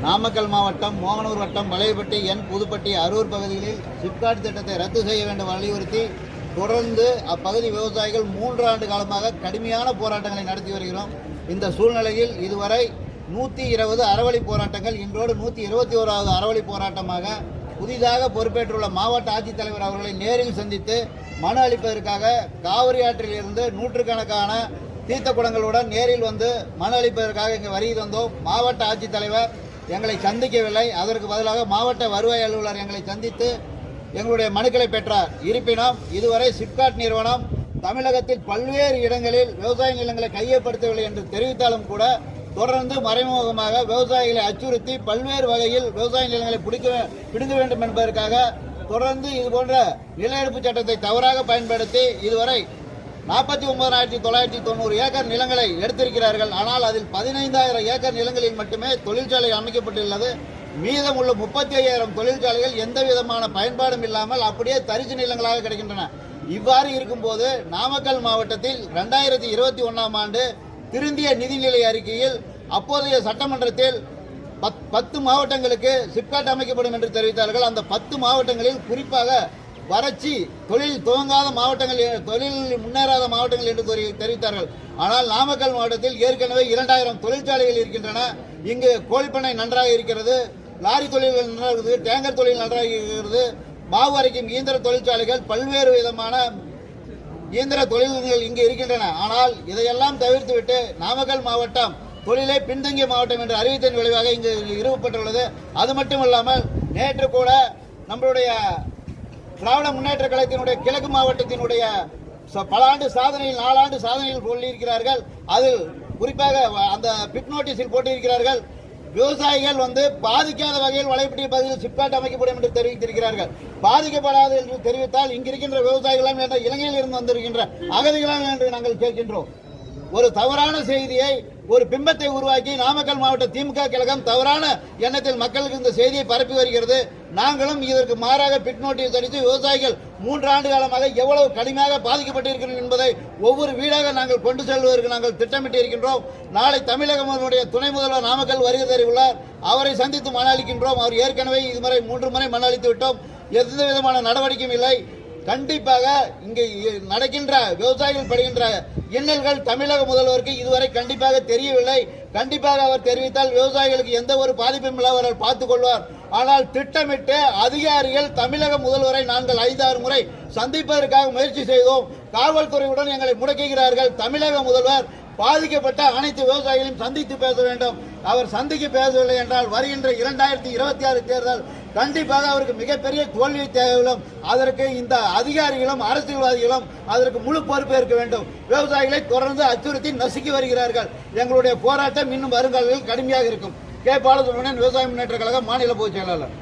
நாமக்கல் மாவட்டம் மோகனூர் வட்டம் வலையப்பட்டி புதுப்பட்டி அரூர் பகுதிகளில் சிப்காட் திட்டத்தை ரத்து செய்ய வேண்டும் வலியுறுத்தி தொடர்ந்து அப்பகுதி விவசாயிகள் 3 ஆண்டு காலமாக கடுமையான போராட்டங்களை நடத்தி வருகிறோம். இந்த சூழ்நிலையில் இதுவரை 120 அறவழி போராட்டங்கள், இன்றோடு 121வது அறவழி போராட்டமாக புதிதாக பொறுப்பேற்றுள்ள மாவட்ட ஆட்சித்தலைவர் அவர்களை நேரில் சந்தித்து மனு அளிப்பதற்காக காவிரி ஆற்றில் இருந்து நூற்றுக்கணக்கான தீர்த்த குடங்களுடன் நேரில் வந்து மனு அளிப்பதற்காக இங்கே வருகை தந்தோம். மாவட்ட ஆட்சித்தலைவர் எங்களை சந்திக்கவில்லை. அதற்கு பதிலாக மாவட்ட வருவாய் அலுவலர் எங்களை சந்தித்து எங்களுடைய மனுக்களை பெற்றார். இருப்பினும் இதுவரை சிப்காட் நிறுவனம் தமிழகத்தில் பல்வேறு இடங்களில் விவசாய நிலங்களை கையப்படுத்தவில்லை என்று தெரிவித்தாலும் கூட தொடர்ந்து மறைமுகமாக விவசாயிகளை அச்சுறுத்தி பல்வேறு வகையில் விவசாய நிலங்களை பிடுங்க வேண்டும் என்பதற்காக தொடர்ந்து இதுபோன்ற நில எடுப்பு சட்டத்தை தவறாக பயன்படுத்தி இதுவரை 49,990 ஏக்கர் நிலங்களை எடுத்திருக்கிறார்கள். ஆனால் அதில் 15,000 ஏக்கர் நிலங்களில் மட்டுமே தொழிற்சாலை அமைக்கப்பட்டுள்ளது. மீதமுள்ள 35,000 தொழிற்சாலைகள் எந்த விதமான பயன்பாடும் இல்லாமல் அப்படியே தரிசு நிலங்களாக கிடைக்கின்றன. இவ்வாறு இருக்கும்போது நாமக்கல் மாவட்டத்தில் 2021ஆம் ஆண்டு திருந்திய நிதிநிலை அறிக்கையில் அப்போதைய சட்டமன்றத்தில் 10 மாவட்டங்களுக்கு சிப்காட் அமைக்கப்படும் என்று தெரிவித்தார்கள். அந்த 10 மாவட்டங்களில் குறிப்பாக வறட்சி, தொழில் துவங்காத மாவட்டங்கள், தொழில் முன்னேறாத மாவட்டங்கள் என்று தெரிவித்தார்கள். ஆனால் நாமக்கல் மாவட்டத்தில் ஏற்கனவே 2000 தொழிற்சாலைகள் இருக்கின்றன. இங்கு கோழிப்பண்ணை நன்றாக இருக்கிறது, லாரி தொழில்கள் நன்றாக இருக்கிறது, டேங்கர் தொழில் நன்றாக இருக்கிறது, மாவு அரைக்கும் இயந்திர தொழிற்சாலைகள், பல்வேறு விதமான இயந்திர தொழில்கள் இங்கு இருக்கின்றன. ஆனால் இதையெல்லாம் தவிர்த்துவிட்டு நாமக்கல் மாவட்டம் தொழிலை பின்தங்கிய மாவட்டம் என்று அறிவித்ததன் விளைவாக இங்கு நிறுவப்பட்டுள்ளது. அது மட்டுமல்லாமல் நேற்று கூட நம்மளுடைய திராவிட முன்னேற்ற கழகத்தினுடைய கிழக்கு மாவட்டத்தினுடைய பல ஆண்டு சாதனையில் 4 ஆண்டு சாதனையில் சொல்லியிருக்கிறார்கள். அதில் குறிப்பாக அந்த பிட் நோட்டீஸில் போட்டிருக்கிறார்கள், விவசாயிகள் பாதிக்காத வகையில் வலைப்பட்டி பகுதியில் சிப்காட் அமைக்கப்படும் என்று தெரிவித்திருக்கிறார்கள். பாதிக்கப்படாது என்று தெரிவித்தால் இங்கிருக்கின்ற விவசாயிகளும் என்ற இலங்கையில் இருந்து வந்திருக்கின்ற அகதிகளாக என்று நாங்கள் கேட்கின்றோம். ஒரு தவறான செய்தியை, ஒரு பிம்பத்தை உருவாக்கி நாமக்கல் மாவட்ட திமுக கழகம் தவறான எண்ணத்தில் மக்களுக்கு இந்த செய்தியை பரப்பி வருகிறது. நாங்களும் இதற்கு மாறாக பிட் நோட்டீஸ் அளித்து விவசாயிகள் 3 ஆண்டு காலமாக எவ்வளவு கடுமையாக பாதிக்கப்பட்டிருக்கிறோம் என்பதை ஒவ்வொரு வீடாக நாங்கள் கொண்டு செல்வதற்கு நாங்கள் திட்டமிட்டு இருக்கின்றோம். நாளை தமிழகத்தினுடைய துணை முதல்வர் நாமக்கல் வருகை தருகிறார். அவரை சந்தித்து மனு அளிக்கின்றோம். அவர் ஏற்கனவே இதுவரை 3 முறை மனு அளித்து விட்டோம். எந்த விதமான நடவடிக்கையும் இல்லை. கண்டிப்பாக இங்கு நடக்கின்ற விவசாயிகள் படுகின்ற இன்னல்கள் தமிழக முதல்வருக்கு இதுவரை கண்டிப்பாக தெரியவில்லை. கண்டிப்பாக அவர் தெரிவித்தால் விவசாயிகளுக்கு எந்த ஒரு பாதிப்பும் இல்லை, அவர்கள் பார்த்துக் கொள்வார். ஆனால் திட்டமிட்டு அதிகாரிகள் தமிழக முதல்வரை நாங்கள் 5-6 முறை சந்திப்பதற்காக முயற்சி செய்தோம். காவல்துறையுடன் எங்களை முடக்குகிறார்கள். தமிழக முதல்வர் பாதிக்கப்பட்ட அனைத்து விவசாயிகளையும் சந்தித்து பேச வேண்டும். அவர் சந்திக்க பேசவில்லை என்றால் வருகின்ற 2026 தேர்தல் கண்டிப்பாக அவருக்கு மிகப்பெரிய தோல்வியை தேவையில்லும். அதற்கு இந்த அதிகாரிகளும் அரசியல்வாதிகளும் அதற்கு முழு பொறுப்பேற்க வேண்டும். விவசாயிகளை தொடர்ந்து அச்சுறுத்தி நசுக்கி வருகிறார்கள். எங்களுடைய போராட்டம் இன்னும் வருங்காலங்களில் கடுமையாக இருக்கும். கே. பாலசுப்ரமணியன், விவசாய முன்னேற்ற கழக மாநில பொதுச் செயலாளர்.